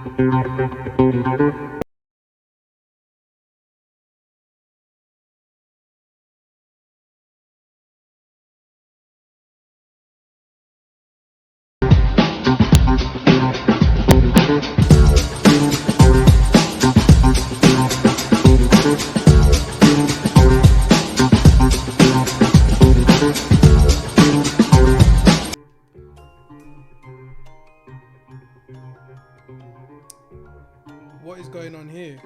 What is going on here?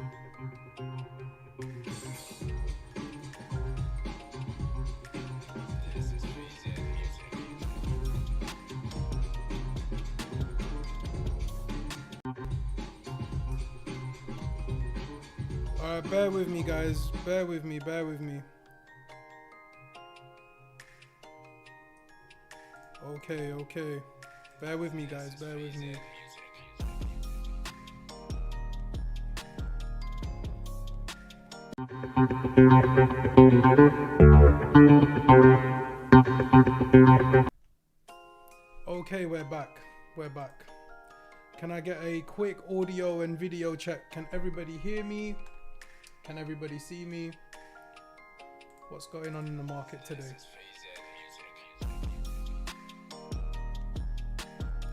Alright, bear with me guys, bear with me. Okay. Bear with me guys, bear with me. Okay, we're back. Can I get a quick audio and video check? Can everybody hear me? Can everybody see me? What's going on in the market today?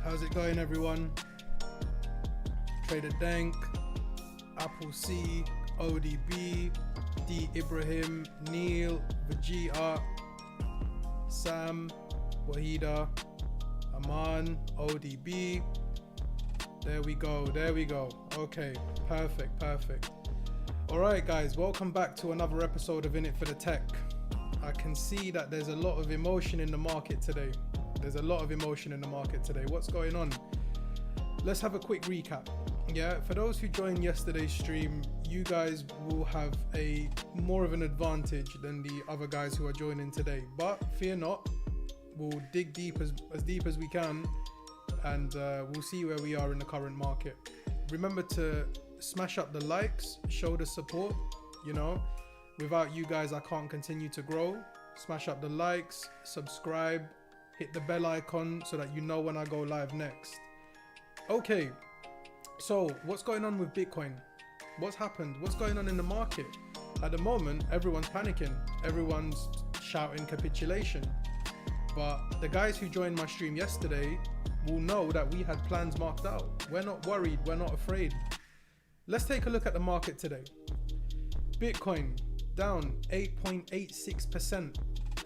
How's it going, everyone? Trader Dank, Apple C, ODB, D Ibrahim, Neil, Vegeta, Sam, Wahida, Aman, ODB. There we go. Okay, perfect. Alright guys, welcome back to another episode of In It For The Tech. I can see that there's a lot of emotion in the market today. What's going on? Let's have a quick recap. Yeah, for those who joined yesterday's stream, you guys will have a more of an advantage than the other guys who are joining today. But fear not, we'll dig deep as deep as we can, and we'll see where we are in the current market. Remember to smash up the likes, show the support. You know, without you guys I can't continue to grow. Smash up the likes, subscribe, hit the bell icon so that you know when I go live next. Okay, so what's going on with Bitcoin? What's happened? What's going on in the market? At the moment, everyone's panicking. Everyone's shouting capitulation. But the guys who joined my stream yesterday will know that we had plans marked out. We're not worried. We're not afraid. Let's take a look at the market today. Bitcoin down 8.86%.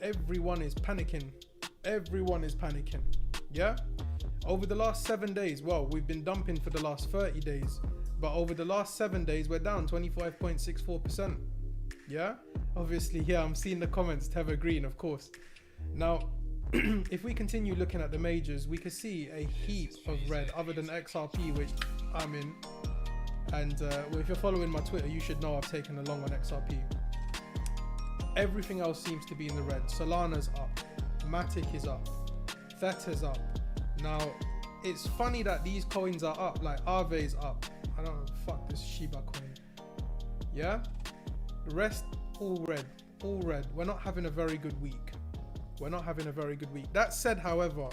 Everyone is panicking. Yeah? Over the last 7 days, well, we've been dumping for the last 30 days. But over the last 7 days, we're down 25.64%. Yeah? Obviously, yeah, I'm seeing the comments. Teva Green, of course. Now, if we continue looking at the majors, we can see a heap of red other than XRP, which I'm in. And well, if you're following my Twitter, you should know I've taken a long on XRP. Everything else seems to be in the red. Solana's up. Matic is up. Theta's up. Now, it's funny that these coins are up. Like Aave up. I don't know. Fuck this Shiba coin. Yeah? The rest, all red. We're not having a very good week. That said, however,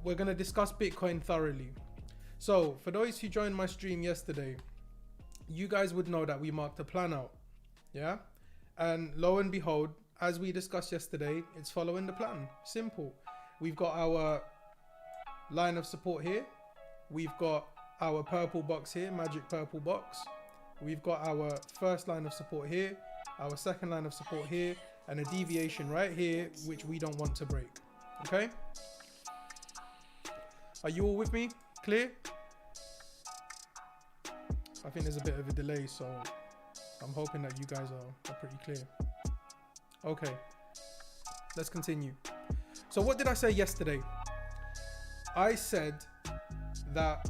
we're going to discuss Bitcoin thoroughly. So, for those who joined my stream yesterday, you guys would know that we marked a plan out. Yeah? And lo and behold, as we discussed yesterday, it's following the plan. Simple. We've got our line of support here. We've got our purple box here, magic purple box. We've got our first line of support here, our second line of support here, and a deviation right here, which we don't want to break. Okay? Are you all with me? Clear? I think there's a bit of a delay, so I'm hoping that you guys are pretty clear. Okay, let's continue. So what did I say yesterday? I said that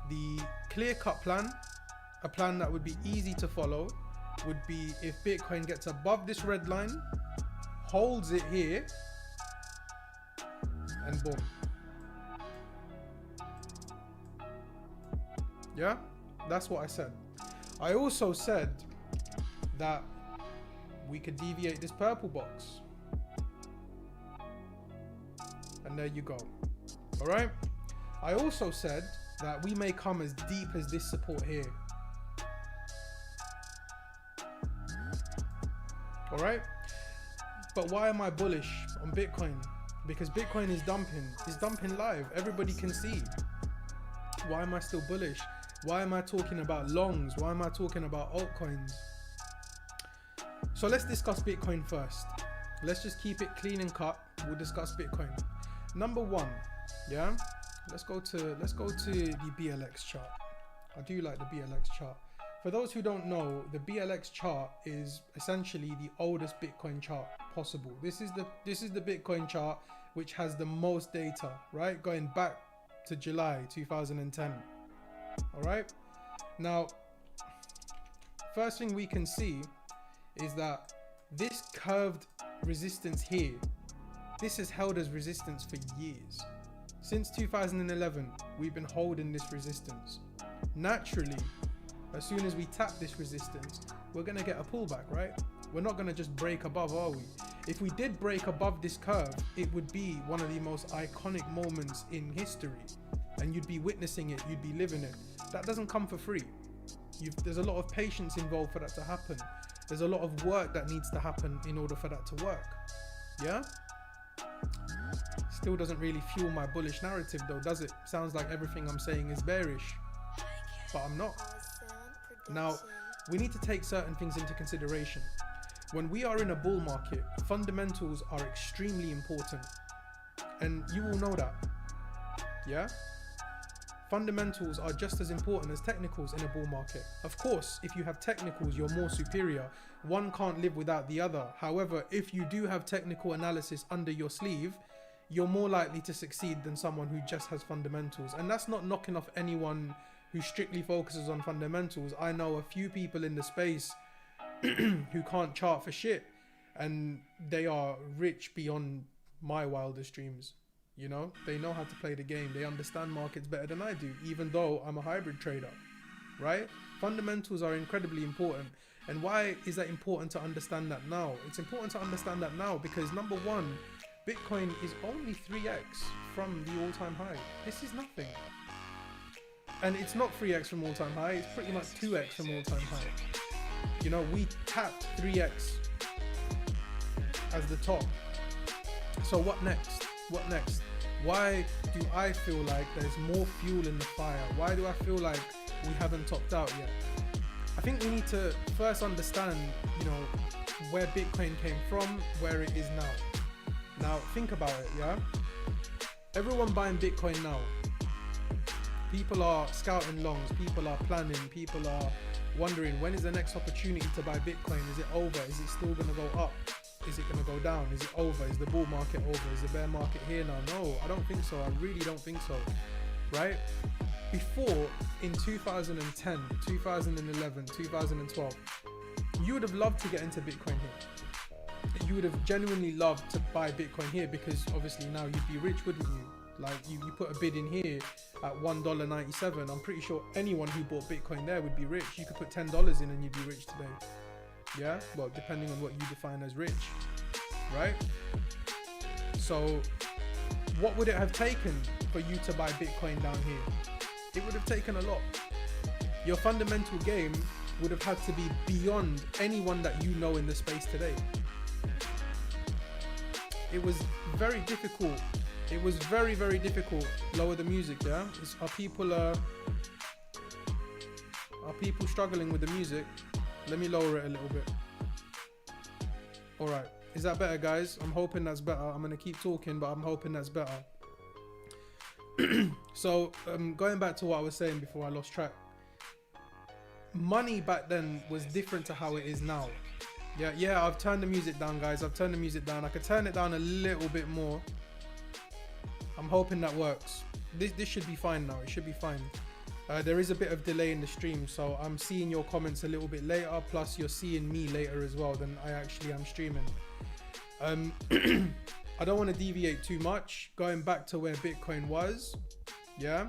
the clear-cut plan, a plan that would be easy to follow, would be if Bitcoin gets above this red line, holds it here, and boom. Yeah, that's what I said. I also said that we could deviate this purple box. And there you go. All right. I also said that we may come as deep as this support here. All right. But why am I bullish on Bitcoin? Because Bitcoin is dumping. It's dumping live. Everybody can see. Why am I still bullish? Why am I talking about longs? Why am I talking about altcoins? So let's discuss Bitcoin first. Let's just keep it clean and cut. We'll discuss Bitcoin. Number one, yeah. Let's go to the BLX chart. I do like the BLX chart. For those who don't know, the BLX chart is essentially the oldest Bitcoin chart possible. This is the Bitcoin chart which has the most data, right? Going back to July 2010. All right. Now, first thing we can see is that this curved resistance here, this has held as resistance for years. Since 2011, we've been holding this resistance. Naturally, as soon as we tap this resistance, we're gonna get a pullback, right? We're not gonna just break above, are we? If we did break above this curve, it would be one of the most iconic moments in history, and you'd be witnessing it, you'd be living it. That doesn't come for free. There's a lot of patience involved for that to happen. There's a lot of work that needs to happen in order for that to work. Yeah? Still doesn't really fuel my bullish narrative though, does it? Sounds like everything I'm saying is bearish, but I'm not. Now, we need to take certain things into consideration. When we are in a bull market, fundamentals are extremely important, and you will know that. Yeah? Fundamentals are just as important as technicals in a bull market. Of course, if you have technicals, you're more superior. One can't live without the other. However, if you do have technical analysis under your sleeve, you're more likely to succeed than someone who just has fundamentals. And that's not knocking off anyone who strictly focuses on fundamentals. I know a few people in the space who can't chart for shit, and they are rich beyond my wildest dreams. You know, they know how to play the game. They understand markets better than I do, even though I'm a hybrid trader, right? Fundamentals are incredibly important. And why is that important to understand that now? It's important to understand that now because number one, Bitcoin is only 3x from the all-time high. This is nothing. And it's not 3x from all-time high, it's pretty much 2x from all-time high. You know, we tapped 3x as the top. So what next? What next? Why do I feel like there's more fuel in the fire? Why do I feel like we haven't topped out yet? I think we need to first understand, you know, where Bitcoin came from, where it is now. Now, think about it, yeah? Everyone buying Bitcoin now. People are scouting longs, people are planning, people are wondering when is the next opportunity to buy Bitcoin? Is it over? Is it still gonna go up? Is it gonna go down? Is it over? Is the bull market over? Is the bear market here now? No, I don't think so. I really don't think so, right? Before, in 2010, 2011, 2012, you would have loved to get into Bitcoin here. You would have genuinely loved to buy Bitcoin here because obviously now you'd be rich, wouldn't you? Like you put a bid in here at $1.97. I'm pretty sure anyone who bought Bitcoin there would be rich. You could put $10 in and you'd be rich today. Yeah, well, depending on what you define as rich, right? So what would it have taken for you to buy Bitcoin down here? It would have taken a lot. Your fundamental game would have had to be beyond anyone that you know in the space today. It was very difficult. It was very, very difficult. Lower the music, yeah? Are people struggling with the music? Let me lower it a little bit. All right, is that better, guys? I'm hoping that's better. I'm gonna keep talking, but I'm hoping that's better. So, going back to what I was saying before I lost track. Money back then was different to how it is now. Yeah, I've turned the music down, guys. I've turned the music down. I could turn it down a little bit more. I'm hoping that works. This should be fine now. It should be fine. There is a bit of delay in the stream, so I'm seeing your comments a little bit later, plus you're seeing me later as well than I actually am streaming. I don't want to deviate too much. Going back to where Bitcoin was, yeah?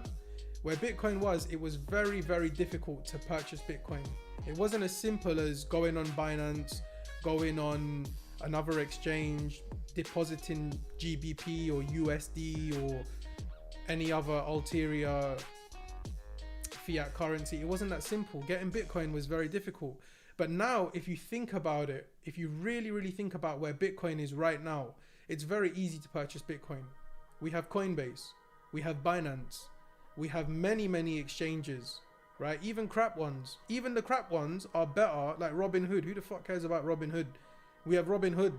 Where Bitcoin was, it was very, very difficult to purchase Bitcoin. It wasn't as simple as going on Binance, going on another exchange, depositing GBP or USD or any other ulterior fiat currency. It wasn't that simple. Getting Bitcoin was very difficult. But now, if you think about it, if you really, really think about where Bitcoin is right now, it's very easy to purchase Bitcoin. We have Coinbase, we have Binance, we have many, many exchanges, right? Even crap ones. Even the crap ones are better, like Robinhood. Who the fuck cares about Robinhood? We have Robinhood,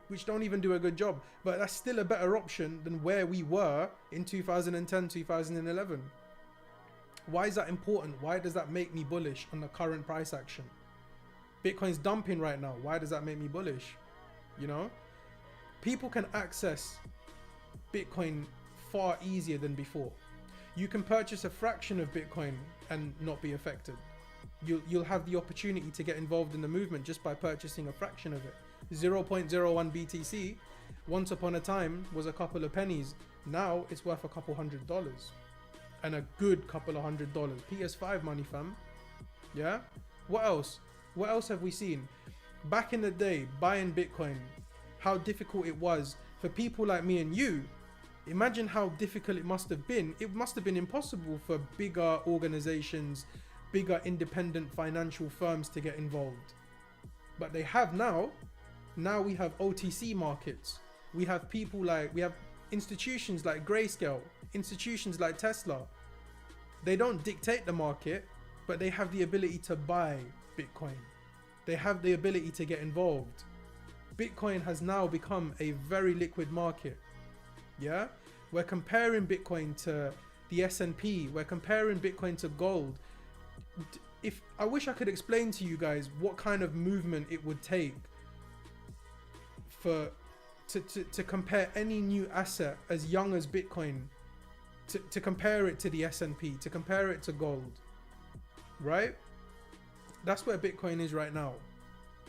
which don't even do a good job, but that's still a better option than where we were in 2010, 2011. Why is that important? Why does that make me bullish on the current price action? Bitcoin's dumping right now. Why does that make me bullish? You know, people can access Bitcoin far easier than before. You can purchase a fraction of Bitcoin and not be affected. You'll have the opportunity to get involved in the movement just by purchasing a fraction of it. 0.01 BTC once upon a time was a couple of pennies. Now it's worth a couple $100, and a good couple of $100. PS5 money, fam. Yeah. What else? What else have we seen? Back in the day, buying Bitcoin, how difficult it was for people like me and you. Imagine how difficult it must have been. It must have been impossible for bigger organizations, bigger independent financial firms to get involved. But they have now. Now we have OTC markets. We have we have institutions like Grayscale, institutions like Tesla. They don't dictate the market, but they have the ability to buy Bitcoin. They have the ability to get involved. Bitcoin has now become a very liquid market. Yeah, we're comparing Bitcoin to the S&P. We're comparing Bitcoin to gold. If I wish I could explain to you guys what kind of movement it would take to compare any new asset as young as Bitcoin, to compare it to the S&P, to compare it to gold, right? That's where Bitcoin is right now.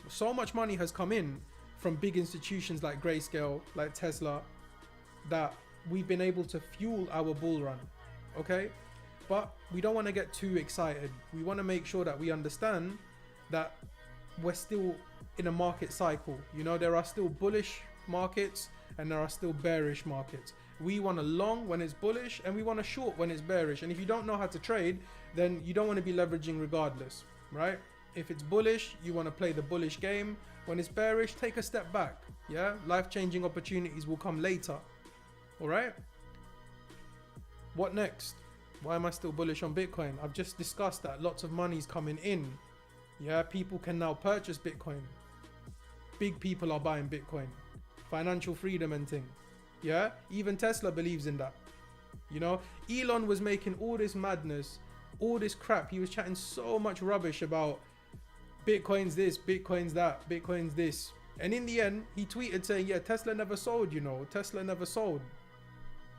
So much money has come in from big institutions like Grayscale, like Tesla, that we've been able to fuel our bull run. Okay, but we don't want to get too excited. We want to make sure that we understand that we're still in a market cycle. You know, there are still bullish markets and there are still bearish markets. We want to long when it's bullish and we want to short when it's bearish. And if you don't know how to trade, then you don't want to be leveraging regardless, right? If it's bullish, you want to play the bullish game. When it's bearish, take a step back. Yeah, life-changing opportunities will come later. All right, what next? Why am I still bullish on Bitcoin? I've just discussed that lots of money's coming in. Yeah, people can now purchase Bitcoin. Big people are buying Bitcoin. Financial freedom and thing. Yeah, even Tesla believes in that. You know, Elon was making all this madness, all this crap. He was chatting so much rubbish about Bitcoin's this, Bitcoin's that, Bitcoin's this. And in the end, he tweeted saying, yeah, Tesla never sold, you know, Tesla never sold.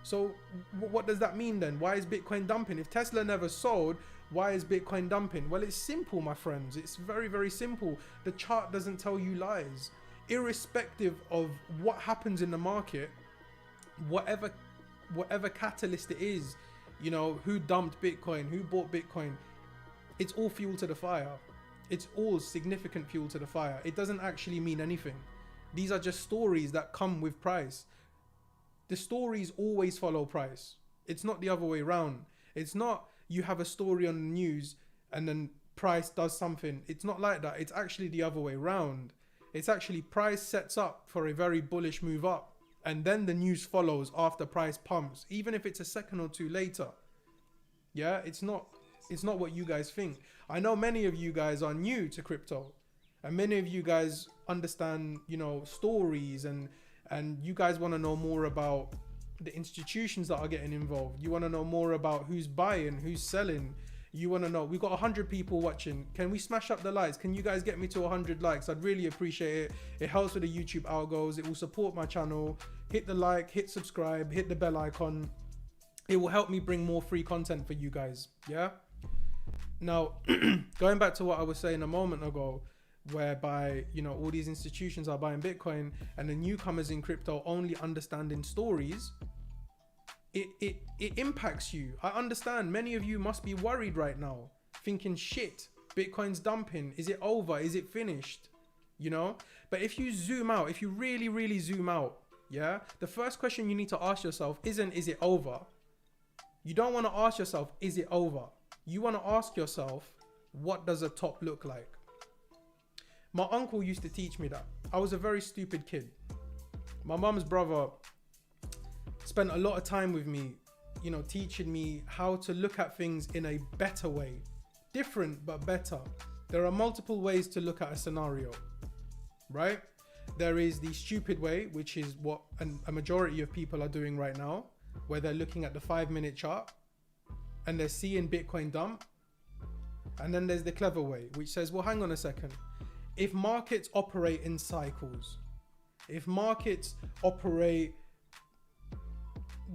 So what does that mean then? Why is Bitcoin dumping? If Tesla never sold, why is Bitcoin dumping? Well, it's simple, my friends. It's very, very simple. The chart doesn't tell you lies. Irrespective of what happens in the market, whatever catalyst it is, you know, who dumped Bitcoin, who bought Bitcoin, it's all fuel to the fire. It's all significant fuel to the fire. It doesn't actually mean anything. These are just stories that come with price. The stories always follow price. It's not the other way around. It's not you have a story on the news and then price does something. It's not like that. It's actually the other way around. It's actually price sets up for a very bullish move up, and then the news follows after price pumps, even if it's a second or two later. Yeah, it's not what you guys think. I know many of you guys are new to crypto, and many of you guys understand, you know, stories, and you guys want to know more about the institutions that are getting involved. You want to know more about who's buying, who's selling. You want to know, we've got 100 people watching. Can we smash up the likes? Can you guys get me to 100 likes? I'd really appreciate it. It helps with the YouTube algos. It will support my channel. Hit the like, hit subscribe, hit the bell icon. It will help me bring more free content for you guys. Yeah. Now, going back to what I was saying a moment ago, whereby, you know, all these institutions are buying Bitcoin and the newcomers in crypto only understanding stories, it impacts you. I understand many of you must be worried right now, thinking, shit, Bitcoin's dumping. Is it over? Is it finished? You know, but if you zoom out, if you really, really zoom out, yeah, the first question you need to ask yourself isn't, is it over? You don't want to ask yourself, is it over? You want to ask yourself, what does a top look like? My uncle used to teach me that. I was a very stupid kid. My mum's brother spent a lot of time with me, you know, teaching me how to look at things in a better way. Different, but better. There are multiple ways to look at a scenario, right? There is the stupid way, which is what a majority of people are doing right now, where they're looking at the 5-minute chart and they're seeing Bitcoin dump. And then there's the clever way, which says, well, hang on a second. If markets operate in cycles, if markets operate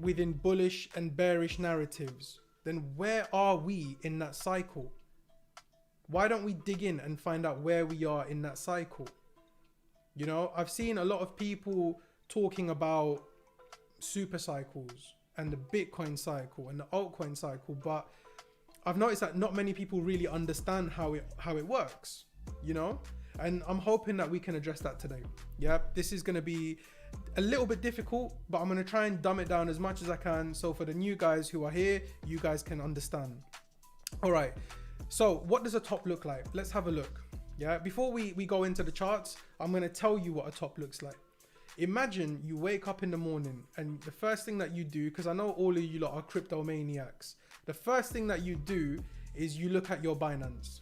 within bullish and bearish narratives, then where are we in that cycle? Why don't we dig in and find out where we are in that cycle? You know, I've seen a lot of people talking about super cycles and the Bitcoin cycle and the altcoin cycle, but I've noticed that not many people really understand how it works, you know? And I'm hoping that we can address that today. Yeah, this is going to be a little bit difficult, but I'm going to try and dumb it down as much as I can. So for the new guys who are here, you guys can understand. All right. So what does a top look like? Let's have a look. Yeah. Before we go into the charts, I'm going to tell you what a top looks like. Imagine you wake up in the morning and the first thing that you do, because I know all of you lot are crypto maniacs. The first thing that you do is you look at your Binance.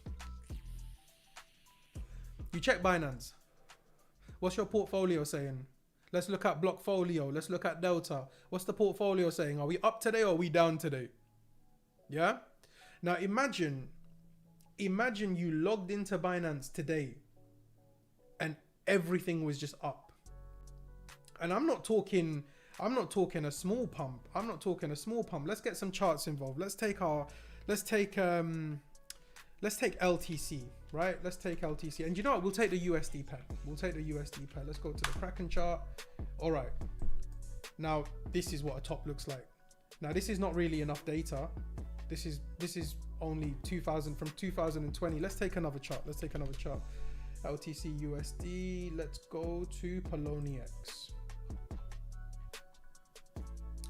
You check Binance. What's your portfolio saying? Let's look at Blockfolio. Let's look at Delta. What's the portfolio saying? Are we up today or are we down today? Yeah. Now imagine you logged into Binance today and everything was just up. And I'm not talking a small pump. Let's get some charts involved. Let's take LTC, right? Let's take LTC. And you know what? We'll take the USD pair. Let's go to the Kraken chart. All right. Now, this is what a top looks like. Now, this is not really enough data. This is only 2020. Let's take another chart. LTC USD. Let's go to Poloniex.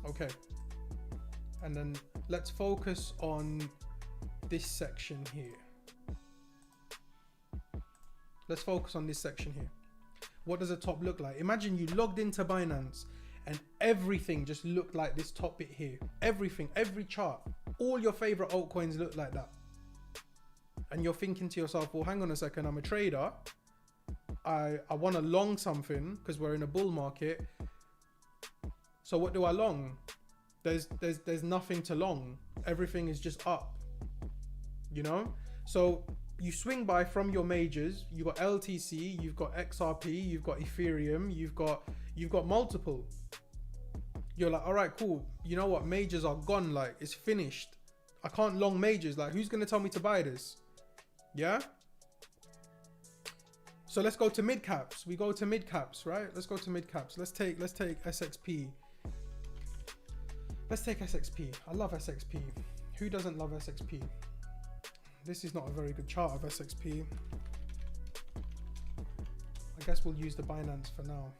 Okay. And then let's focus on this section here. Let's focus on this section here. What does a top look like? Imagine you logged into Binance and everything just looked like this top bit here. Everything, every chart, all your favorite altcoins look like that. And you're thinking to yourself, well, hang on a second, I'm a trader. I want to long something because we're in a bull market. So what do I long? There's nothing to long. Everything is just up. You know, so you swing by from your majors. You got LTC, you've got XRP, you've got Ethereum, you've got multiple. You're like, all right, cool. You know what? Majors are gone. Like, it's finished. I can't long majors. Like, who's gonna tell me to buy this? Yeah. So let's go to mid caps. We go to mid caps, right? Let's go to mid caps. Let's take SXP. Let's take SXP. I love SXP. Who doesn't love SXP? This is not a very good chart of SXP. I guess we'll use the Binance for now.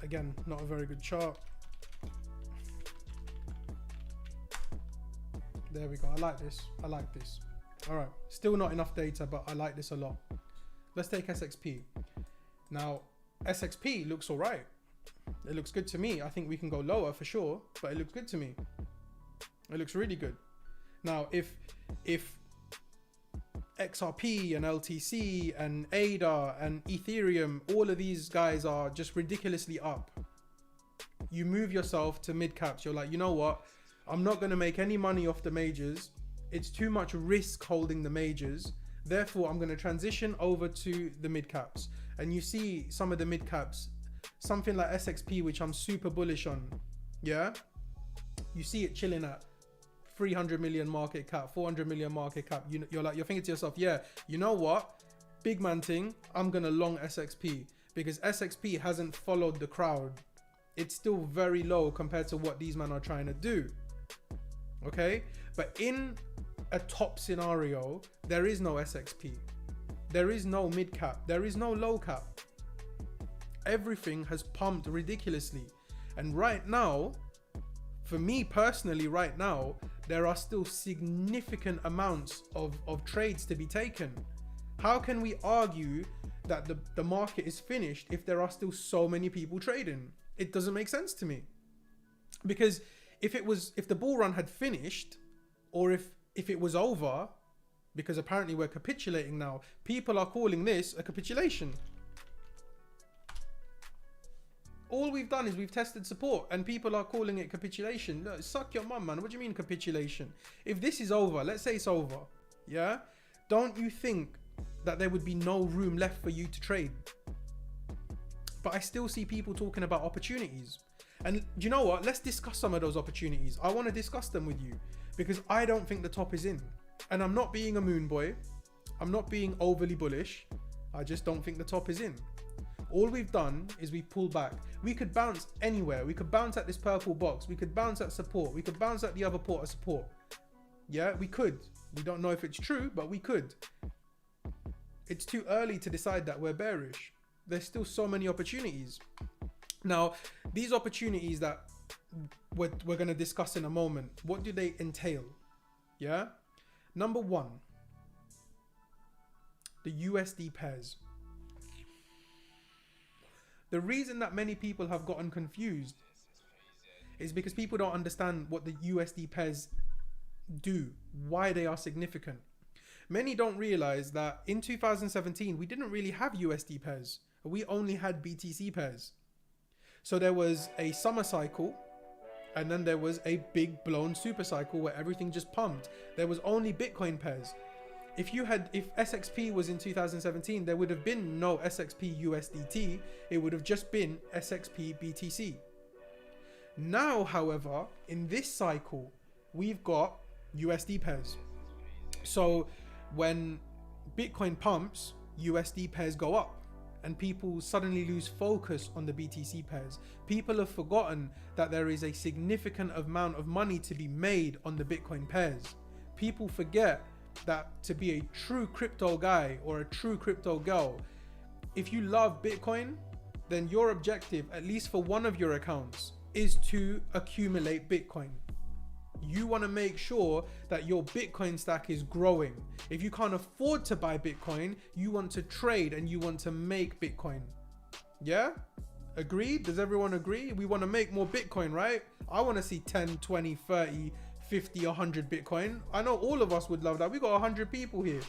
Again, not a very good chart. There we go. I like this. All right. Still not enough data, but I like this a lot. Let's take SXP. Now, SXP looks all right. It looks good to me. I think we can go lower for sure, but it looks good to me. It looks really good. Now, if XRP and LTC and ADA and Ethereum, all of these guys are just ridiculously up, you move yourself to mid caps. You're like, you know what? I'm not going to make any money off the majors. It's too much risk holding the majors. Therefore, I'm going to transition over to the mid caps. And you see some of the mid caps, something like SXP, which I'm super bullish on. Yeah. You see it chilling at 300 million market cap, 400 million market cap. You're thinking to yourself, yeah, you know what? Big man thing, I'm going to long SXP because SXP hasn't followed the crowd. It's still very low compared to what these men are trying to do. Okay. But in a top scenario, there is no SXP. There is no mid cap. There is no low cap. Everything has pumped ridiculously. And right now, for me personally, right now, there are still significant amounts of trades to be taken. How can we argue that the market is finished if there are still so many people trading? It doesn't make sense to me. Because if the bull run had finished, or if it was over, because apparently we're capitulating now, people are calling this a capitulation. All we've done is we've tested support and people are calling it capitulation. No, suck your mum, man. What do you mean capitulation? If this is over, let's say it's over, yeah? Don't you think that there would be no room left for you to trade? But I still see people talking about opportunities. And do you know what? Let's discuss some of those opportunities. I want to discuss them with you because I don't think the top is in. And I'm not being a moon boy. I'm not being overly bullish. I just don't think the top is in. All we've done is we pull back. We could bounce anywhere. We could bounce at this purple box. We could bounce at support. We could bounce at the other port of support. Yeah, we could. We don't know if it's true, but we could. It's too early to decide that we're bearish. There's still so many opportunities. Now, these opportunities that we're going to discuss in a moment, what do they entail? Yeah. Number one, the USD pairs. The reason that many people have gotten confused is because people don't understand what the USD pairs do, why they are significant. Many don't realize that in 2017, we didn't really have USD pairs. We only had BTC pairs. So there was a summer cycle and then there was a big blown super cycle where everything just pumped. There was only Bitcoin pairs. If SXP was in 2017, there would have been no SXP USDT. It would have just been SXP BTC. Now, however, in this cycle, we've got USD pairs. So when Bitcoin pumps, USD pairs go up and people suddenly lose focus on the BTC pairs. People have forgotten that there is a significant amount of money to be made on the Bitcoin pairs. People forget that to be a true crypto guy or a true crypto girl, if you love Bitcoin, then your objective, at least for one of your accounts, is to accumulate Bitcoin. You want to make sure that your Bitcoin stack is growing. If you can't afford to buy Bitcoin, you want to trade and you want to make Bitcoin. Yeah? Agreed? Does everyone agree? We want to make more Bitcoin, right? I want to see 10, 20, 30, 50, 100 Bitcoin. I know all of us would love that. We got 100 people here.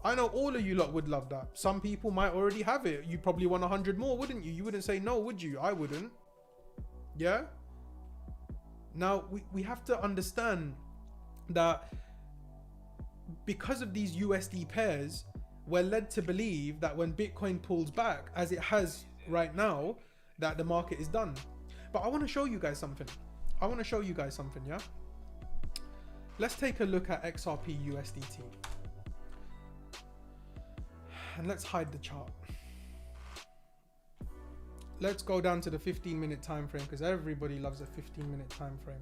I know all of you lot would love that. Some people might already have it. You probably want 100 more, wouldn't you? You wouldn't say no, would you? I wouldn't. Yeah? Now, we have to understand that because of these USD pairs, we're led to believe that when Bitcoin pulls back, as it has right now, that the market is done. But I want to show you guys something. Yeah? Let's take a look at XRP USDT. And let's hide the chart. Let's go down to the 15-minute time frame because everybody loves a 15-minute time frame.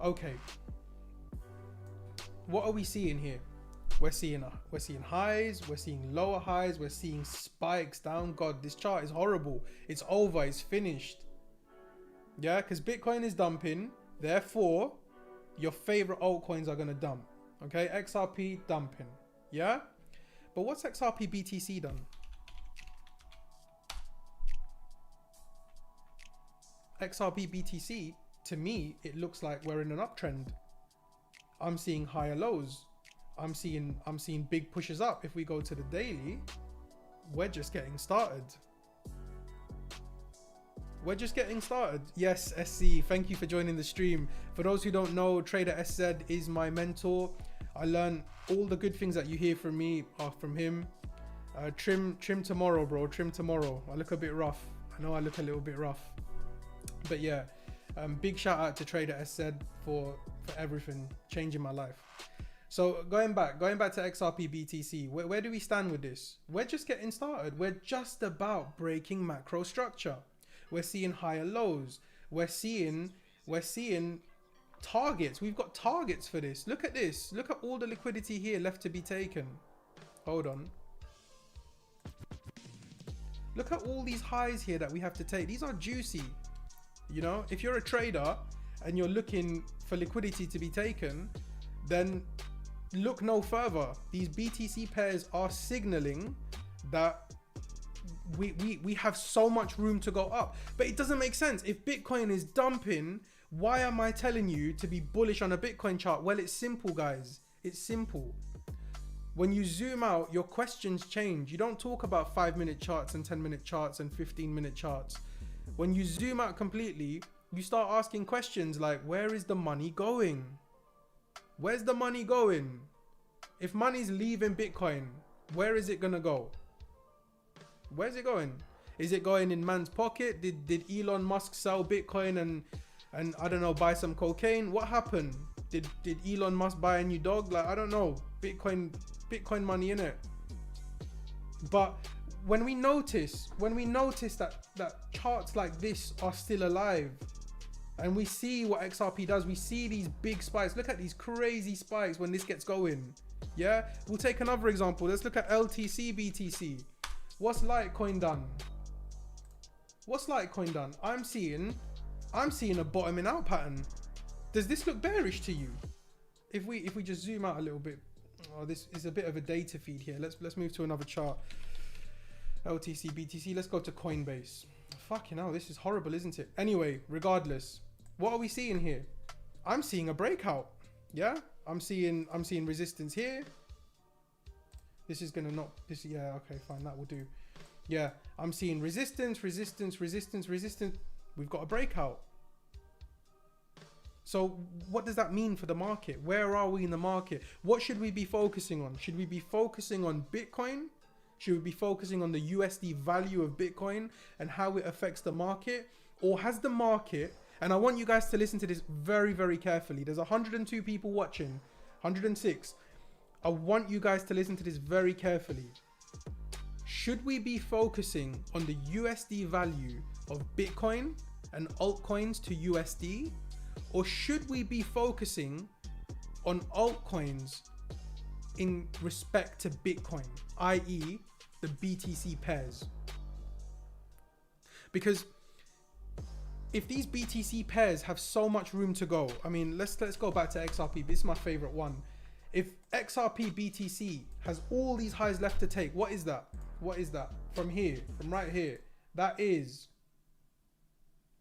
Okay. What are we seeing here? We're seeing highs, we're seeing lower highs, we're seeing spikes down. God, this chart is horrible. It's over, it's finished. Yeah, because Bitcoin is dumping. Therefore, your favorite altcoins are going to dump. Okay, XRP dumping. Yeah? But what's XRP BTC done? XRP BTC, to me, it looks like we're in an uptrend. I'm seeing higher lows. I'm seeing big pushes up. If we go to the daily, we're just getting started. We're just getting started. Yes, SC, thank you for joining the stream. For those who don't know, Trader SZ is my mentor. I learn all the good things that you hear from me are from him. Trim tomorrow, bro. Trim tomorrow. I look a bit rough. I know I look a little bit rough. But yeah, big shout out to Trader SZ for everything, changing my life. So going back to XRP BTC, where do we stand with this? We're just getting started. We're just about breaking macro structure. We're seeing higher lows. We're seeing targets. We've got targets for this. Look at this. Look at all the liquidity here left to be taken. Hold on. Look at all these highs here that we have to take. These are juicy. You know, if you're a trader and you're looking for liquidity to be taken, then look no further. These BTC pairs are signaling that we have so much room to go up. But it doesn't make sense. If Bitcoin is dumping, why am I telling you to be bullish on a Bitcoin chart? Well, it's simple, guys. It's simple. When you zoom out, your questions change. You don't talk about 5-minute charts and 10-minute charts and 15-minute charts. When you zoom out completely, you start asking questions like, where is the money going? Where's the money going? If money's leaving Bitcoin, where is it gonna go? Where's it going? Is it going in man's pocket? Did Elon Musk sell Bitcoin and I don't know, buy some cocaine? What happened? Did Elon Musk buy a new dog? Like, I don't know. Bitcoin money, innit? But when we notice that charts like this are still alive, and we see what XRP does, we see these big spikes. Look at these crazy spikes when this gets going. Yeah, we'll take another example. Let's look at LTC BTC. What's Litecoin done? What's Litecoin done? I'm seeing a bottoming out pattern. Does this look bearish to you? If we just zoom out a little bit, oh, this is a bit of a data feed here. Let's move to another chart. LTC BTC. Let's go to Coinbase. Fucking hell, this is horrible, isn't it? Anyway, regardless, what are we seeing here? I'm seeing a breakout. Yeah, I'm seeing resistance here. This is gonna not this. Yeah, okay, fine, that will do. Yeah, I'm seeing resistance, resistance, resistance, resistance. We've got a breakout. So what does that mean for the market? Where are we in the market? What should we be focusing on? Should we be focusing on Bitcoin? Should we be focusing on the USD value of Bitcoin and how it affects the market? Or has the market, and I want you guys to listen to this very, very carefully. There's 102 people watching, 106. I want you guys to listen to this very carefully. Should we be focusing on the USD value of Bitcoin and altcoins to USD? Or should we be focusing on altcoins in respect to Bitcoin, i.e. the BTC pairs? Because if these BTC pairs have so much room to go, I mean, let's go back to XRP. This is my favorite one. If XRP BTC has all these highs left to take, what is that? What is that? From here, from right here, that is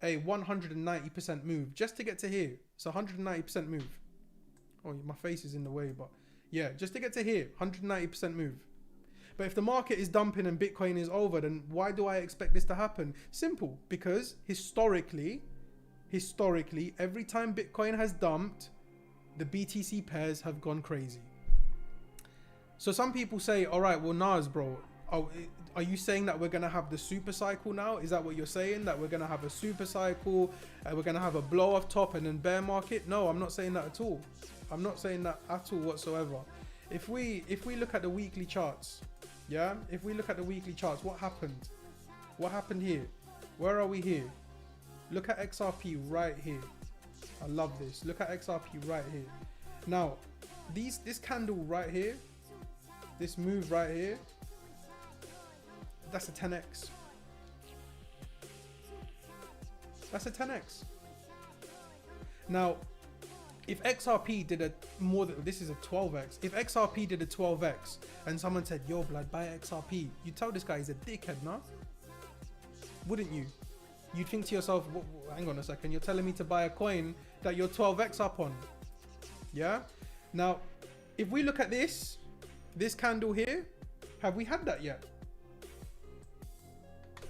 a 190% move just to get to here. It's a 190% move. Oh, my face is in the way, but yeah, just to get to here, 190% move. But if the market is dumping and Bitcoin is over, then why do I expect this to happen? Simple, because historically, every time Bitcoin has dumped, the BTC pairs have gone crazy. So some people say, all right, well, Nas, bro, are you saying that we're going to have the super cycle now? Is that what you're saying? That we're going to have a super cycle, we're going to have a blow off top and then bear market? No, I'm not saying that at all. I'm not saying that at all whatsoever. If we look at the weekly charts, yeah? If we look at the weekly charts, what happened? What happened here? Where are we here? Look at XRP right here. I love this. Look at XRP right here. Now, this candle right here, this move right here, that's a 10x. That's a 10x. Now, if XRP did a more than, this is a 12x. If XRP did a 12x and someone said, yo, blood, buy XRP, you'd tell this guy he's a dickhead, no? Wouldn't you? You'd think to yourself, hang on a second, you're telling me to buy a coin that you're 12x up on. Yeah? Now, if we look at this candle here, have we had that yet?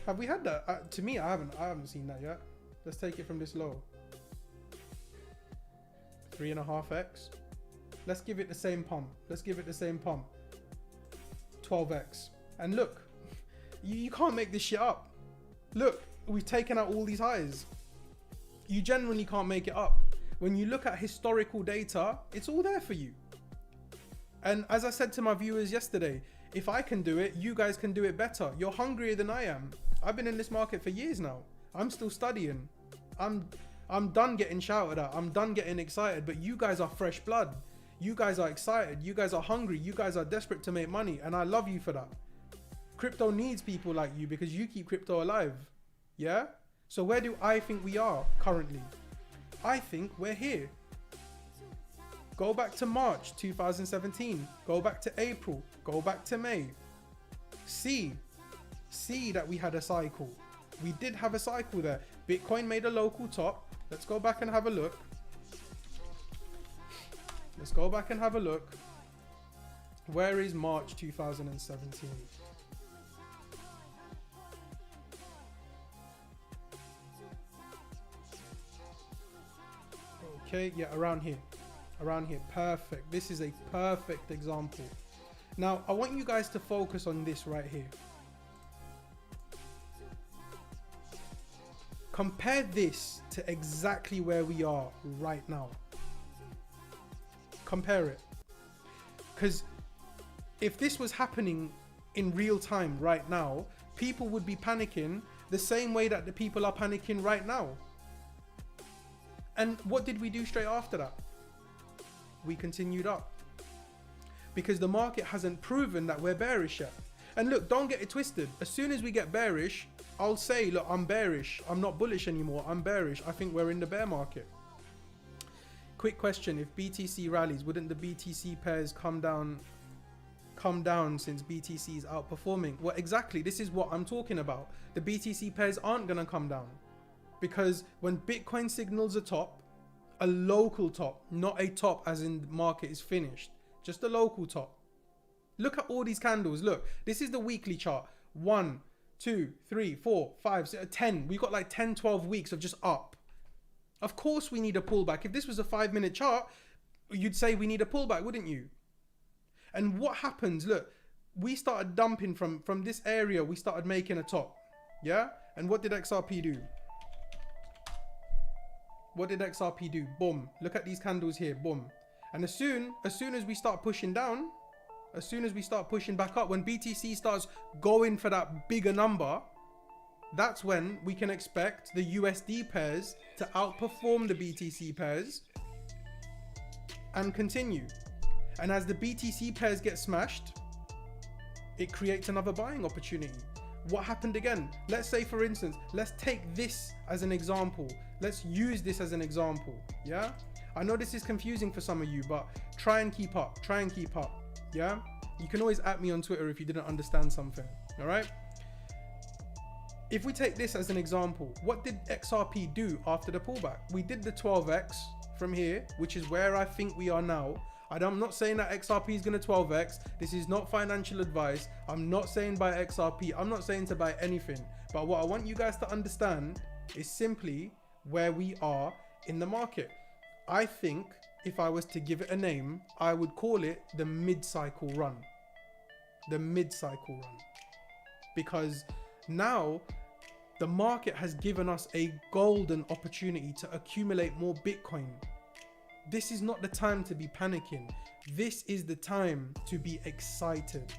Have we had that? To me, I haven't seen that yet. Let's take it from this low. 3.5x. Let's give it the same pump. Let's give it the same pump. 12x. And look, you can't make this shit up. Look, we've taken out all these highs. You genuinely can't make it up. When you look at historical data, it's all there for you. And as I said to my viewers yesterday, if I can do it, you guys can do it better. You're hungrier than I am. I've been in this market for years now. I'm still studying. I'm done getting shouted at. I'm done getting excited, but you guys are fresh blood. You guys are excited. You guys are hungry. You guys are desperate to make money. And I love you for that. Crypto needs people like you because you keep crypto alive. Yeah? So where do I think we are currently? I think we're here. Go back to March 2017. Go back to April. Go back to May. See that we had a cycle. We did have a cycle there. Bitcoin made a local top. Let's go back and have a look. Let's go back and have a look. Where is March 2017? Okay, yeah, around here. Around here. Perfect. This is a perfect example. Now, I want you guys to focus on this right here. Compare this to exactly where we are right now. Compare it. Because if this was happening in real time right now, people would be panicking the same way that the people are panicking right now. And what did we do straight after that? We continued up. Because the market hasn't proven that we're bearish yet. And look, don't get it twisted. As soon as we get bearish, I'll say, look, I'm bearish. I'm not bullish anymore. I'm bearish. I think we're in the bear market. Quick question. If BTC rallies, wouldn't the BTC pairs come down since BTC is outperforming? Well, exactly. This is what I'm talking about. The BTC pairs aren't going to come down. Because when Bitcoin signals a top, a local top, not a top as in the market is finished, just a local top. Look at all these candles. Look, this is the weekly chart. 1, 2, 3, 4, 5, 6, 10. We've got like 10, 12 weeks of just up. Of course we need a pullback. If this was a 5-minute chart, you'd say we need a pullback, wouldn't you? And what happens? Look, we started dumping from this area. We started making a top. Yeah? And what did XRP do? What did XRP do? Boom. Look at these candles here. Boom. And as soon as we start pushing down, as soon as we start pushing back up, when BTC starts going for that bigger number, that's when we can expect the USD pairs to outperform the BTC pairs and continue. And as the BTC pairs get smashed, it creates another buying opportunity. What happened again? Let's say, for instance, let's take this as an example. Let's use this as an example. Yeah? I know this is confusing for some of you, but try and keep up. Try and keep up. Yeah? You can always at me on Twitter if you didn't understand something. All right? If we take this as an example, what did XRP do after the pullback? We did the 12x from here, which is where I think we are now. I'm not saying that XRP is going to 12x. This is not financial advice. I'm not saying buy XRP. I'm not saying to buy anything. But what I want you guys to understand is simply where we are in the market. I think if I was to give it a name, I would call it the mid-cycle run. The mid-cycle run. Because now the market has given us a golden opportunity to accumulate more Bitcoin. This is not the time to be panicking. This is the time to be excited.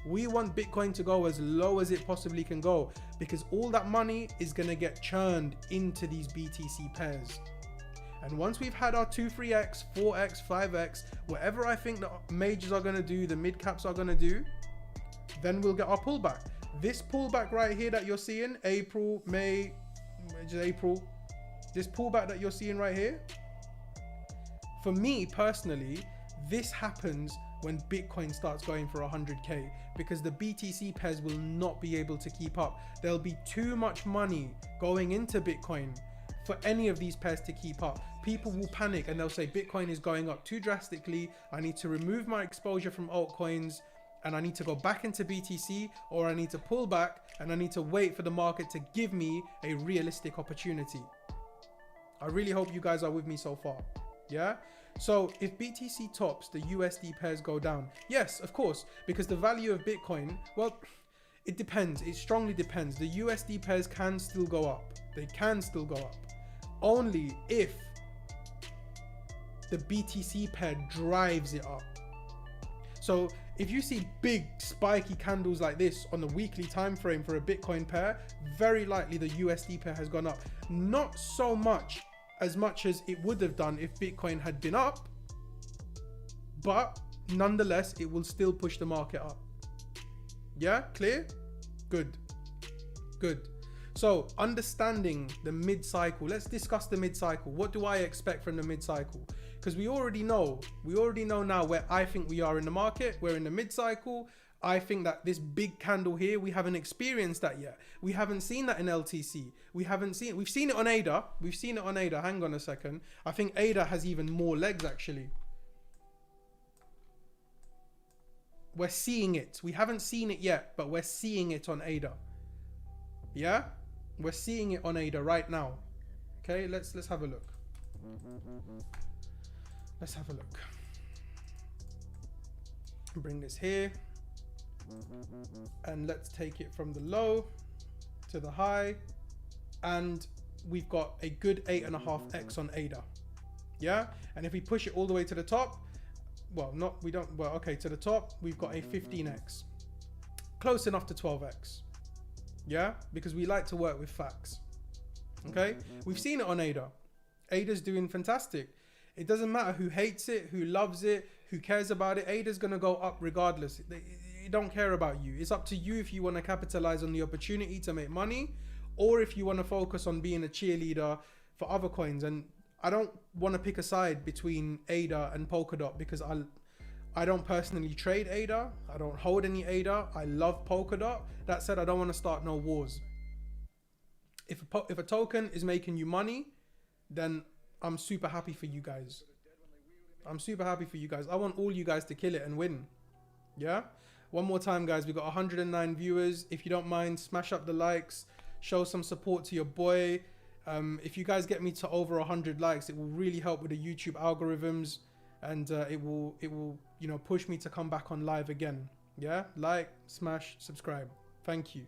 We want Bitcoin to go as low as it possibly can go because all that money is going to get churned into these BTC pairs. And once we've had our 2, 3x, 4x, 5x, whatever I think the majors are going to do, the mid caps are going to do, then we'll get our pullback. This pullback right here that you're seeing, April, May, April, this pullback that you're seeing right here, for me personally, this happens when Bitcoin starts going for 100k because the BTC pairs will not be able to keep up. There'll be too much money going into Bitcoin for any of these pairs to keep up. People will panic and they'll say Bitcoin is going up too drastically. I need to remove my exposure from altcoins and I need to go back into BTC, or I need to pull back and I need to wait for the market to give me a realistic opportunity. I really hope you guys are with me so far. Yeah? So if BTC tops, the USD pairs go down. Yes, of course, because the value of Bitcoin, well, it depends. It strongly depends. The USD pairs can still go up. They can still go up. Only if the BTC pair drives it up. So if you see big spiky candles like this on the weekly time frame for a Bitcoin pair, very likely the USD pair has gone up. Not so much as it would have done if Bitcoin had been up, but nonetheless, it will still push the market up. Yeah, clear? Good. Good. So understanding the mid-cycle, let's discuss the mid-cycle. What do I expect from the mid-cycle? Because we already know now where I think we are in the market. We're in the mid-cycle. I think that this big candle here, we haven't experienced that yet. We haven't seen that in LTC. We've seen it on ADA. We've seen it on ADA. Hang on a second. I think ADA has even more legs actually. We're seeing it. We haven't seen it yet, but we're seeing it on ADA. Yeah? We're seeing it on ADA right now. Okay, let's have a look. Let's have a look. Bring this here. And let's take it from the low to the high. And we've got a good 8.5x on ADA. Yeah? And if we push it all the way to the top, to the top, we've got a 15x. Close enough to 12x. Yeah? Because we like to work with facts. Okay? We've seen it on ADA. ADA's doing fantastic. It doesn't matter who hates it, who loves it, who cares about it. ADA's going to go up regardless. They don't care about you. It's up to you if you want to capitalize on the opportunity to make money, or if you want to focus on being a cheerleader for other coins. And I don't want to pick a side between ADA and Polkadot because I don't personally trade ADA. I don't hold any ADA. I love Polkadot. That said, I don't want to start no wars. If a token is making you money, then I'm super happy for you guys. I'm super happy for you guys. I want all you guys to kill it and win. Yeah? One more time, guys. We got 109 viewers. If you don't mind, smash up the likes. Show some support to your boy. If you guys get me to over 100 likes, it will really help with the YouTube algorithms, and it will push me to come back on live again. Yeah, like, smash, subscribe. Thank you.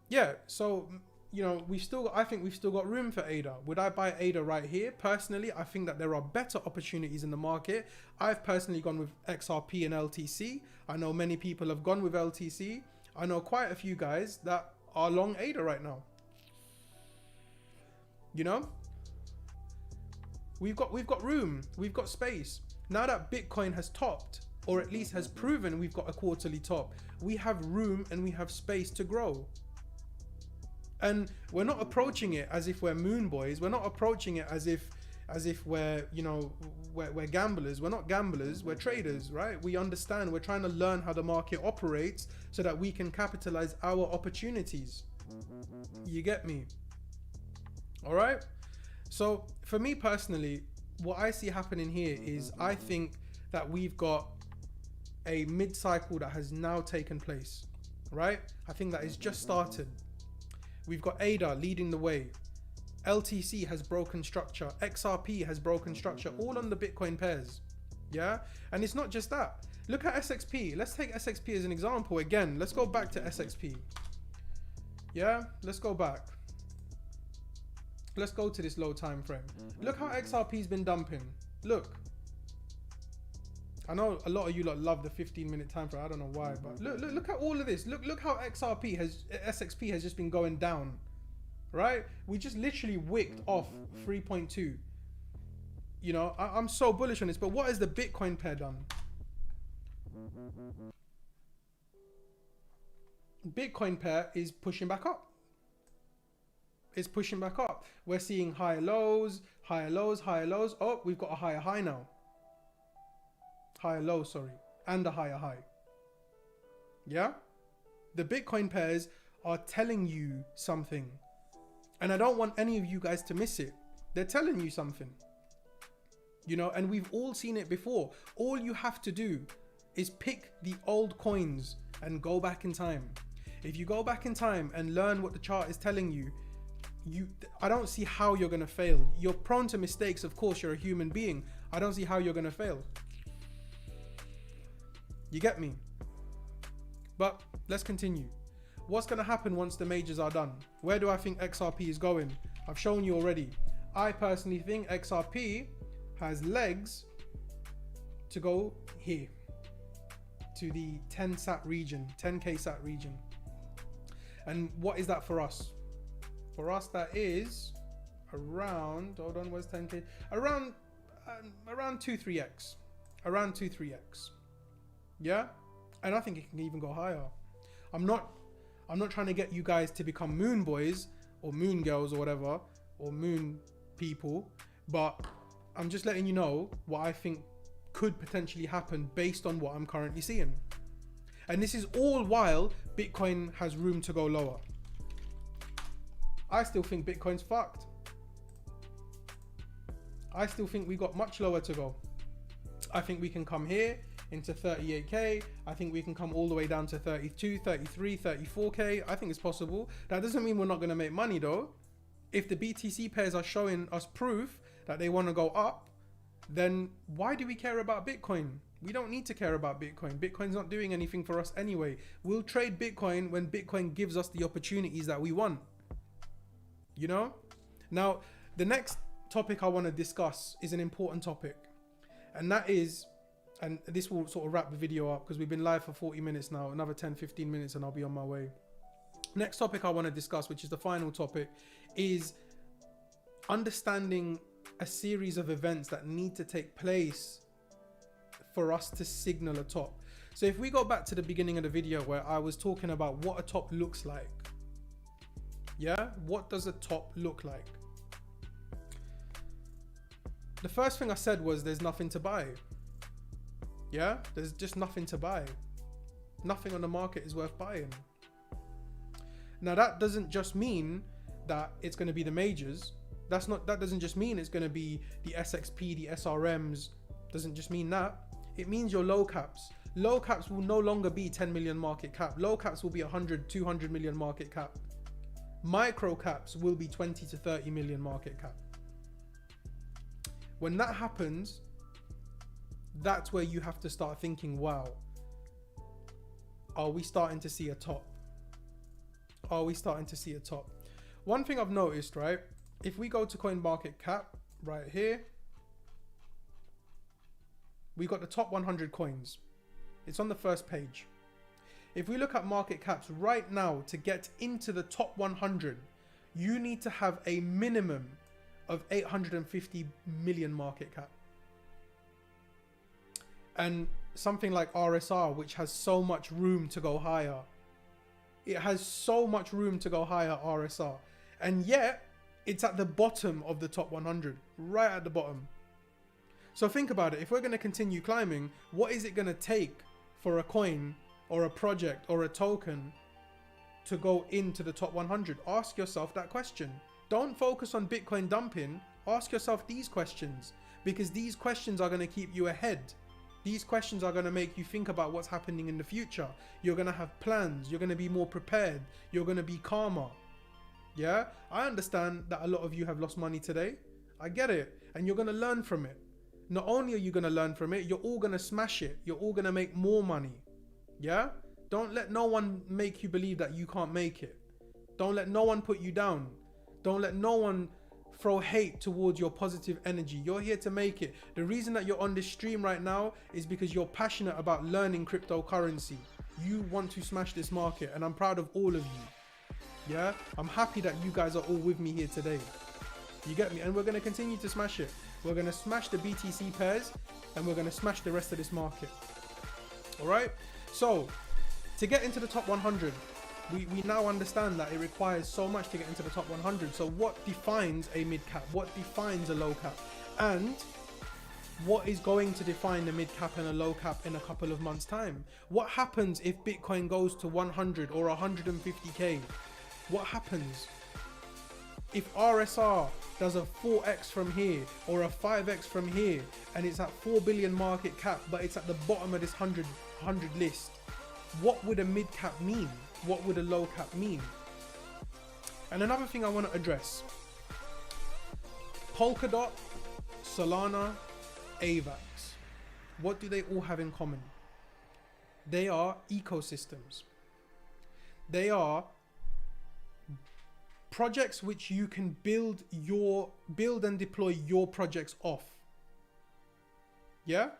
Yeah, so I think we've still got room for ADA. Would I buy ADA right here? Personally, I think that there are better opportunities in the market. I've personally gone with XRP and LTC. I know many people have gone with LTC. I know quite a few guys that are long ADA right now. We've got room, we've got space. Now that Bitcoin has topped, or at least has proven we've got a quarterly top, we have room and we have space to grow. And we're not approaching it as if we're moon boys. We're not approaching it as if we're we're gamblers. We're not gamblers, we're traders, right? We understand. We're trying to learn how the market operates so that we can capitalize our opportunities. You get me? All right. So for me personally, what I see happening here is I think that we've got a mid-cycle that has now taken place, right? I think that is just started. We've got ADA leading the way. LTC has broken structure. XRP has broken structure, all on the Bitcoin pairs. Yeah. And it's not just that. Look at SXP. Let's take SXP as an example again. Let's go back to SXP. Yeah. Let's go back. Let's go to this low time frame. Look how XRP's been dumping. Look. I know a lot of you lot love the 15-minute time frame. I don't know why, but look at all of this. Look how SXP has just been going down. Right? We just literally wicked off 3.2. I'm so bullish on this, but what has the Bitcoin pair done? Bitcoin pair is pushing back up. It's pushing back up. We're seeing higher lows, higher lows, higher lows. Oh, we've got a higher high now. Higher low, sorry. And a higher high. Yeah? The Bitcoin pairs are telling you something. And I don't want any of you guys to miss it. They're telling you something. And we've all seen it before. All you have to do is pick the old coins and go back in time. If you go back in time and learn what the chart is telling you, I don't see how you're going to fail. You're prone to mistakes, of course, you're a human being. I don't see how you're going to fail. You get me? But let's continue. What's going to happen once the majors are done? Where do I think XRP is going? I've shown you already. I personally think XRP has legs to go here, to the 10 sat region, 10k sat region. And what is that for us? For us, that is around, hold on, where's 10k? Around 2-3x. Around 2-3x. Yeah? And I think it can even go higher. I'm not I'm not trying to get you guys to become moon boys or moon girls or whatever, or moon people, but I'm just letting you know what I think could potentially happen based on what I'm currently seeing. And this is all while Bitcoin has room to go lower. I still think Bitcoin's fucked. I still think we got much lower to go. I think we can come here into 38k. I think we can come all the way down to 32, 33, 34k. I think it's possible. That doesn't mean we're not going to make money though. If the BTC pairs are showing us proof that they want to go up, then why do we care about Bitcoin? We don't need to care about Bitcoin. Bitcoin's not doing anything for us anyway. We'll trade Bitcoin when Bitcoin gives us the opportunities that we want. You know? Now, the next topic I want to discuss is an important topic. And that is, and this will sort of wrap the video up because we've been live for 40 minutes now, another 10, 15 minutes and I'll be on my way. Next topic I want to discuss, which is the final topic, is understanding a series of events that need to take place for us to signal a top. So if we go back to the beginning of the video where I was talking about what a top looks like. Yeah, what does a top look like? The first thing I said was there's nothing to buy. Yeah, there's just nothing to buy. Nothing on the market is worth buying. Now that doesn't just mean that it's going to be the majors. That doesn't just mean it's going to be the SXP, the SRMs. Doesn't just mean that. It means your low caps. Low caps will no longer be 10 million market cap. Low caps will be 100, 200 million market cap. Micro caps will be 20 to 30 million market cap. When that happens, that's where you have to start thinking, wow, are we starting to see a top? Are we starting to see a top? One thing I've noticed, right? If we go to CoinMarketCap right here, we got the top 100 coins. It's on the first page. If we look at market caps right now, to get into the top 100, you need to have a minimum of 850 million market cap. And something like RSR, which has so much room to go higher. It has so much room to go higher, RSR. And yet, it's at the bottom of the top 100, right at the bottom. So think about it. If we're going to continue climbing, what is it going to take for a coin or a project or a token to go into the top 100? Ask yourself that question. Don't focus on Bitcoin dumping. Ask yourself these questions, because these questions are going to keep you ahead. These questions are going to make you think about what's happening in the future. You're going to have plans. You're going to be more prepared. You're going to be calmer. Yeah, I understand that a lot of you have lost money today. I get it. And you're going to learn from it. Not only are you going to learn from it, you're all going to smash it. You're all going to make more money. Yeah? Don't let no one make you believe that you can't make it. Don't let no one put you down. Don't let no one throw hate towards your positive energy. You're here to make it. The reason that you're on this stream right now is because you're passionate about learning cryptocurrency. You want to smash this market, and I'm proud of all of you. Yeah? I'm happy that you guys are all with me here today. You get me? And we're going to continue to smash it. We're going to smash the BTC pairs, and we're going to smash the rest of this market. All right? So, to get into the top 100, we now understand that it requires so much to get into the top 100. So what defines a mid cap? What defines a low cap? And what is going to define a mid cap and a low cap in a couple of months' time? What happens if Bitcoin goes to 100 or 150k? What happens if RSR does a 4x from here or a 5x from here, and it's at 4 billion market cap, but it's at the bottom of this 100 list? What would a mid cap mean? What would a low cap mean? And another thing I want to address: Polkadot, Solana, AVAX. What do they all have in common? They are ecosystems. They are projects which you can build and deploy your projects off. Yeah?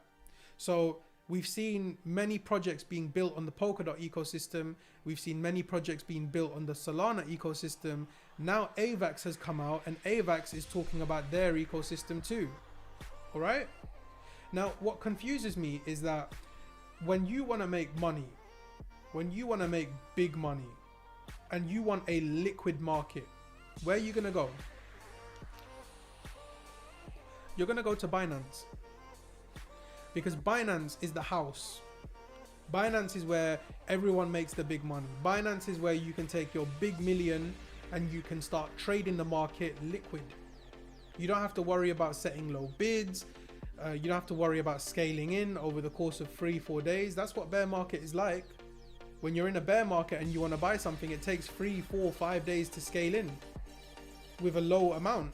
So we've seen many projects being built on the Polkadot ecosystem. We've seen many projects being built on the Solana ecosystem. Now AVAX has come out, and AVAX is talking about their ecosystem too. All right? Now, what confuses me is that when you want to make money, when you want to make big money, and you want a liquid market, where are you going to go? You're going to go to Binance, because Binance is the house. Binance is where everyone makes the big money. Binance is where you can take your big million and you can start trading the market liquid. You don't have to worry about setting low bids. You don't have to worry about scaling in over the course of 3-4 days. That's what bear market is like. When you're in a bear market and you want to buy something, it takes 3, 4, 5 days to scale in with a low amount.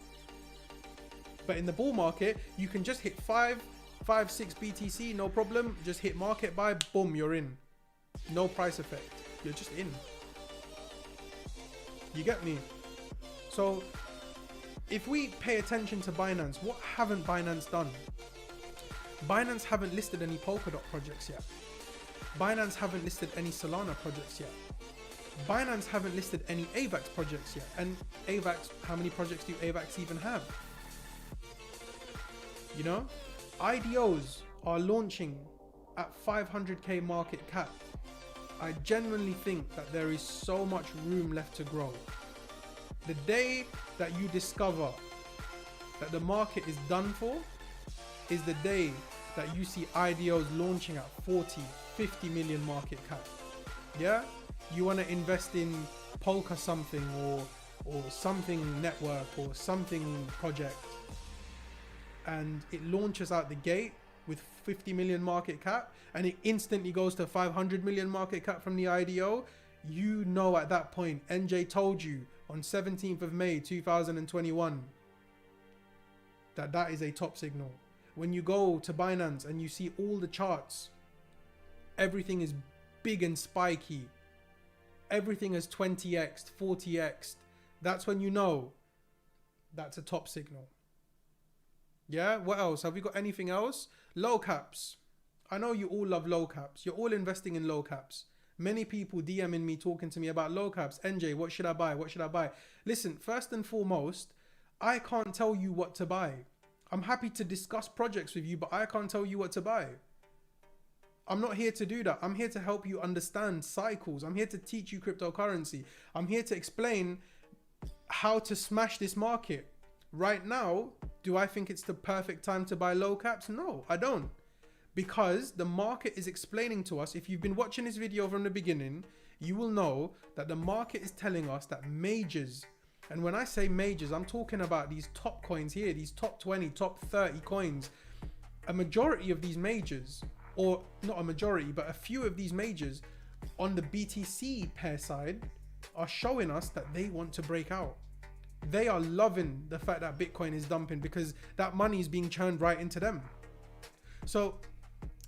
But in the bull market, you can just hit 5, 6 BTC, no problem. Just hit market buy, boom, you're in. No price effect. You're just in. You get me? So if we pay attention to Binance, what haven't Binance done? Binance haven't listed any Polkadot projects yet. Binance haven't listed any Solana projects yet. Binance haven't listed any AVAX projects yet. And AVAX, how many projects do AVAX even have? You know, IDOs are launching at 500k market cap. I genuinely think that there is so much room left to grow. The day that you discover that the market is done for is the day that you see IDOs launching at 40, 50 million market cap. Yeah? You want to invest in Polka something or something network or something project, and it launches out the gate with 50 million market cap and it instantly goes to 500 million market cap from the IDO, you know at that point, NJ told you on 17th of May 2021 that that is a top signal. When you go to Binance and you see all the charts, everything is big and spiky. Everything is 20x, 40x. That's when you know that's a top signal. Yeah, what else? Have we got anything else? Low caps. I know you all love low caps. You're all investing in low caps. Many people DMing me, talking to me about low caps. NJ, what should I buy? What should I buy? Listen, first and foremost, I can't tell you what to buy. I'm happy to discuss projects with you, but I can't tell you what to buy. I'm not here to do that. I'm here to help you understand cycles. I'm here to teach you cryptocurrency. I'm here to explain how to smash this market. Right now, do I think it's the perfect time to buy low caps? No, I don't. Because the market is explaining to us, if you've been watching this video from the beginning, you will know that the market is telling us that majors, and when I say majors, I'm talking about these top coins here, these top 20, top 30 coins. A majority of these majors, or not a majority, but a few of these majors on the BTC pair side are showing us that they want to break out. They are loving the fact that Bitcoin is dumping because that money is being churned right into them. So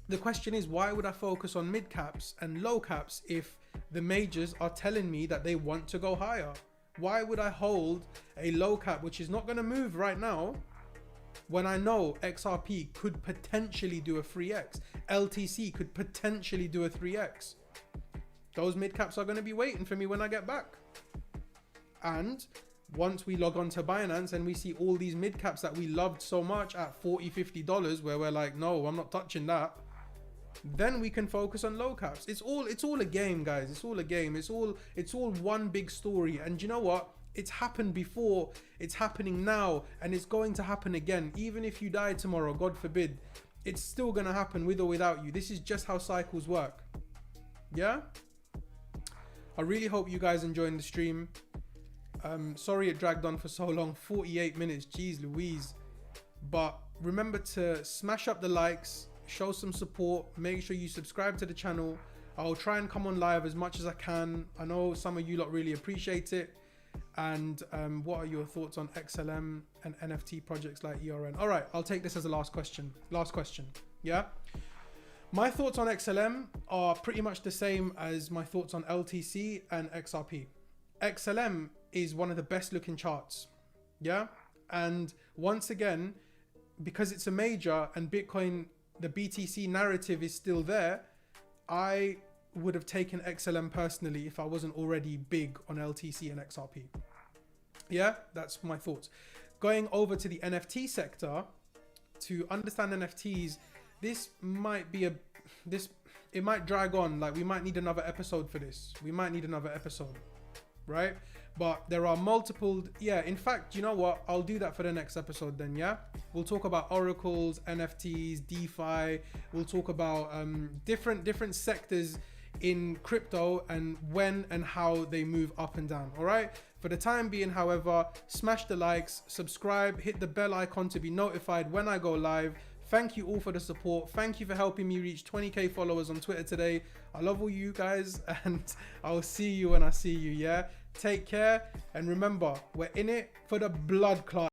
the question is, why would I focus on mid caps and low caps if the majors are telling me that they want to go higher? Why would I hold a low cap which is not going to move right now when I know XRP could potentially do a 3x, LTC could potentially do a 3x? Those mid caps are going to be waiting for me when I get back. And once we log on to Binance and we see all these mid caps that we loved so much at $40, $50, where we're like, no, I'm not touching that, then we can focus on low caps. It's all a game, guys. It's all a game. It's all one big story. And you know what? It's happened before, it's happening now, and it's going to happen again. Even if you die tomorrow, God forbid, it's still gonna happen with or without you. This is just how cycles work. Yeah? I really hope you guys enjoying the stream. Sorry it dragged on for so long, 48 minutes, geez Louise. But remember to smash up the likes, show some support, make sure you subscribe to the channel. I'll try and come on live as much as I can. I know some of you lot really appreciate it. And what are your thoughts on XLM and NFT projects like ERN? All right, I'll take this as a last question. Yeah. My thoughts on XLM are pretty much the same as my thoughts on LTC and XRP. XLM is one of the best looking charts. Yeah. And once again, because it's a major and Bitcoin, the BTC narrative is still there, I would have taken XLM personally if I wasn't already big on LTC and XRP. Yeah, that's my thoughts. Going over to the NFT sector, to understand NFTs, it might drag on. Like, we might need another episode for this. We might need another episode. right? But there are multiple, yeah, in fact, you know what? I'll do that for the next episode then, yeah? We'll talk about oracles, NFTs, DeFi. We'll talk about different sectors in crypto and when and how they move up and down, all right? For the time being, however, smash the likes, subscribe, hit the bell icon to be notified when I go live. Thank you all for the support. Thank you for helping me reach 20k followers on Twitter today. I love all you guys, and I'll see you when I see you, yeah? Take care, and remember, we're in it for the blood clot.